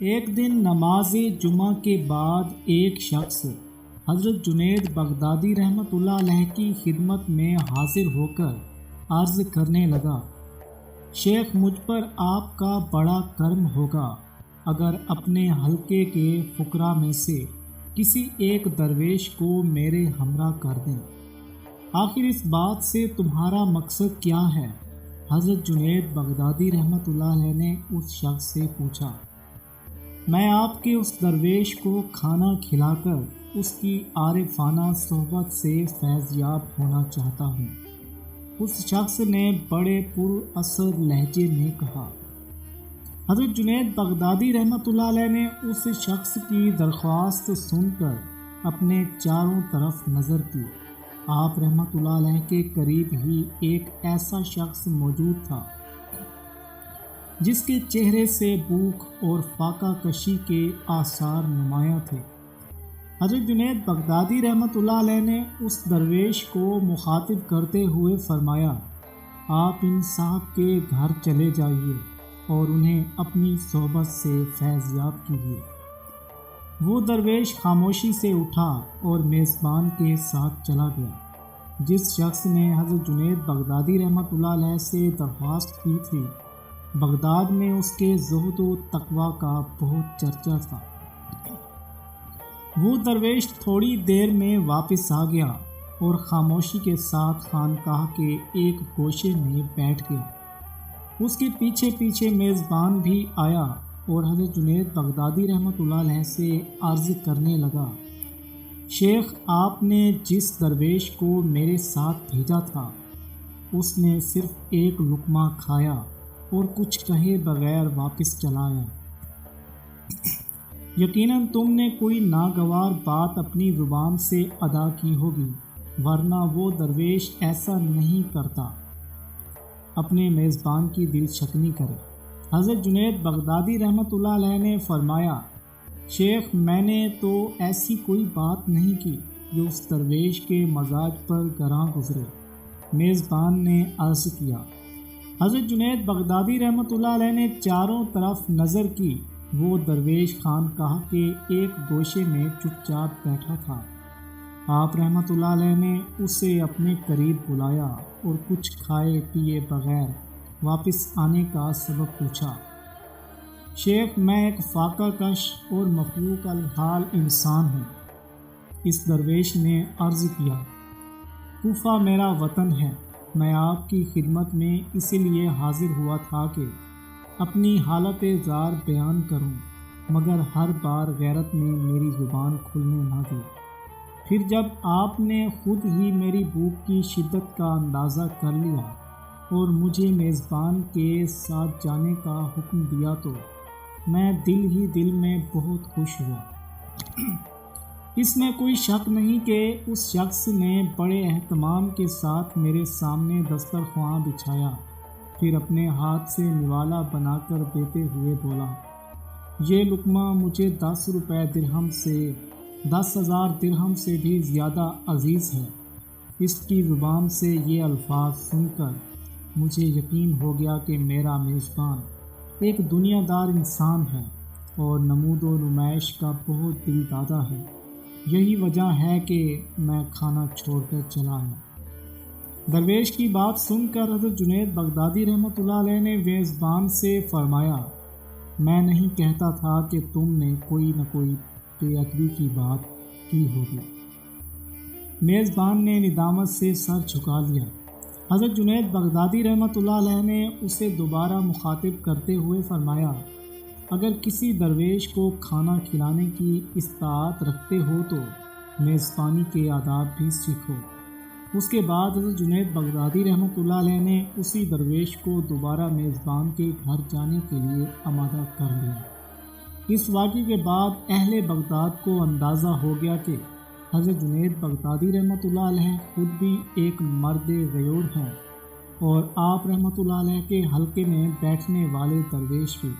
ایک دن نماز جمعہ کے بعد ایک شخص حضرت جنید بغدادی رحمۃ اللہ علیہ کی خدمت میں حاضر ہو کر عرض کرنے لگا، شیخ مجھ پر آپ کا بڑا کرم ہوگا اگر اپنے حلقے کے فقراء میں سے کسی ایک درویش کو میرے ہمراہ کر دیں۔ آخر اس بات سے تمہارا مقصد کیا ہے؟ حضرت جنید بغدادی رحمۃ اللہ علیہ نے اس شخص سے پوچھا۔ میں آپ کے اس درویش کو کھانا کھلا کر اس کی عارفانہ صحبت سے فیض یاب ہونا چاہتا ہوں۔ اس شخص نے بڑے پر اثر لہجے میں کہا۔ حضرت جنید بغدادی رحمۃ اللہ علیہ نے اس شخص کی درخواست سن کر اپنے چاروں طرف نظر کی۔ آپ رحمۃ اللہ علیہ کے قریب ہی ایک ایسا شخص موجود تھا جس کے چہرے سے بھوک اور فاقہ کشی کے آثار نمایاں تھے۔ حضرت جنید بغدادی رحمۃ اللہ علیہ نے اس درویش کو مخاطب کرتے ہوئے فرمایا، آپ ان صاحب کے گھر چلے جائیے اور انہیں اپنی صحبت سے فیض یاب کیجیے۔ وہ درویش خاموشی سے اٹھا اور میزبان کے ساتھ چلا گیا۔ جس شخص نے حضرت جنید بغدادی رحمۃ اللہ علیہ سے درخواست کی تھی، بغداد میں اس کے زہد و تقوی کا بہت چرچا تھا۔ وہ درویش تھوڑی دیر میں واپس آ گیا اور خاموشی کے ساتھ خانقاہ کے ایک گوشے میں بیٹھ گیا۔ اس کے پیچھے پیچھے میزبان بھی آیا اور حضرت جنید بغدادی رحمۃ اللہ علیہ سے عرض کرنے لگا، شیخ آپ نے جس درویش کو میرے ساتھ بھیجا تھا اس نے صرف ایک لقمہ کھایا اور کچھ کہے بغیر واپس چلا آیا۔ یقیناً تم نے کوئی ناگوار بات اپنی زبان سے ادا کی ہوگی، ورنہ وہ درویش ایسا نہیں کرتا۔ اپنے میزبان کی دل شکنی کرے۔ حضرت جنید بغدادی رحمۃ اللہ علیہ نے فرمایا، شیخ میں نے تو ایسی کوئی بات نہیں کی جو اس درویش کے مزاج پر گراں گزرے۔ میزبان نے عرض کیا۔ حضرت جنید بغدادی رحمۃ اللہ علیہ نے چاروں طرف نظر کی۔ وہ درویش خانقاہ کے ایک گوشے میں چپ چاپ بیٹھا تھا۔ آپ رحمۃ اللہ علیہ نے اسے اپنے قریب بلایا اور کچھ کھائے پیے بغیر واپس آنے کا سبب پوچھا۔ شیخ میں ایک فاقہ کش اور مفلوک الحال انسان ہوں۔ اس درویش نے عرض کیا، کوفہ میرا وطن ہے۔ میں آپ کی خدمت میں اسی لیے حاضر ہوا تھا کہ اپنی حالت زار بیان کروں، مگر ہر بار غیرت نے میری زبان کھلنے نہ دی۔ پھر جب آپ نے خود ہی میری بھوک کی شدت کا اندازہ کر لیا اور مجھے میزبان کے ساتھ جانے کا حکم دیا تو میں دل ہی دل میں بہت خوش ہوا۔ اس میں کوئی شک نہیں کہ اس شخص نے بڑے اہتمام کے ساتھ میرے سامنے دسترخواں بچھایا، پھر اپنے ہاتھ سے نوالا بنا کر دیتے ہوئے بولا، یہ لقمہ مجھے 10 روپے درہم سے 10,000 درہم سے بھی زیادہ عزیز ہے۔ اس کی زبان سے یہ الفاظ سن کر مجھے یقین ہو گیا کہ میرا میزبان ایک دنیا دار انسان ہے اور نمود و نمائش کا بہت دل دادا ہے۔ یہی وجہ ہے کہ میں کھانا چھوڑ کر چلا آیا۔ درویش کی بات سن کر حضرت جنید بغدادی رحمۃ اللہ علیہ نے میزبان سے فرمایا، میں نہیں کہتا تھا کہ تم نے کوئی نہ کوئی بے ادبی کی بات کی ہوگی۔ میزبان نے ندامت سے سر جھکا لیا۔ حضرت جنید بغدادی رحمۃ اللہ علیہ نے اسے دوبارہ مخاطب کرتے ہوئے فرمایا، اگر کسی درویش کو کھانا کھلانے کی استطاعت رکھتے ہو تو میزبانی کے آداب بھی سیکھو۔ اس کے بعد حضرت جنید بغدادی رحمۃ اللہ علیہ نے اسی درویش کو دوبارہ میزبان کے گھر جانے کے لیے آمادہ کر لیا۔ اس واقعے کے بعد اہل بغداد کو اندازہ ہو گیا کہ حضرت جنید بغدادی رحمۃ اللہ علیہ خود بھی ایک مرد غیور ہیں اور آپ رحمۃ اللہ علیہ کے حلقے میں بیٹھنے والے درویش بھی۔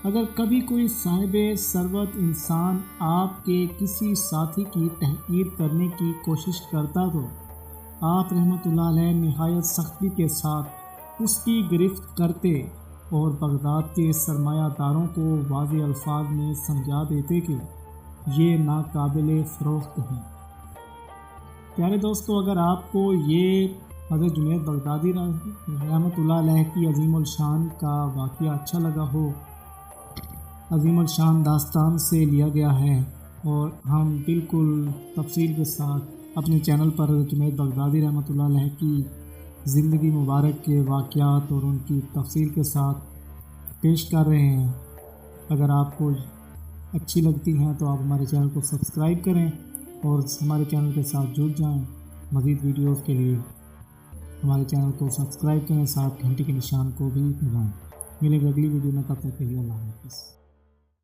اگر کبھی کوئی صاحب ثروت انسان آپ کے کسی ساتھی کی تحقیر کرنے کی کوشش کرتا تو آپ رحمۃ اللہ علیہ نہایت سختی کے ساتھ اس کی گرفت کرتے اور بغداد کے سرمایہ داروں کو واضح الفاظ میں سمجھا دیتے کہ یہ ناقابل فروخت ہیں۔ پیارے دوستو، اگر آپ کو یہ حضرت جنید بغدادی رحمۃ اللہ علیہ کی عظیم الشان کا واقعہ اچھا لگا ہو، عظیم الشان داستان سے لیا گیا ہے اور ہم بالکل تفصیل کے ساتھ اپنے چینل پر حضرت جنید بغدادی رحمۃ اللہ علیہ کی زندگی مبارک کے واقعات اور ان کی تفصیل کے ساتھ پیش کر رہے ہیں۔ اگر آپ کو اچھی لگتی ہیں تو آپ ہمارے چینل کو سبسکرائب کریں اور ہمارے چینل کے ساتھ جڑ جائیں۔ مزید ویڈیوز کے لیے ہمارے چینل کو سبسکرائب کریں، ساتھ گھنٹی کے نشان کو بھی دبائیں۔ ملیں گے اگلی ویڈیو میں، تب تک کے لیے اللہ حافظ۔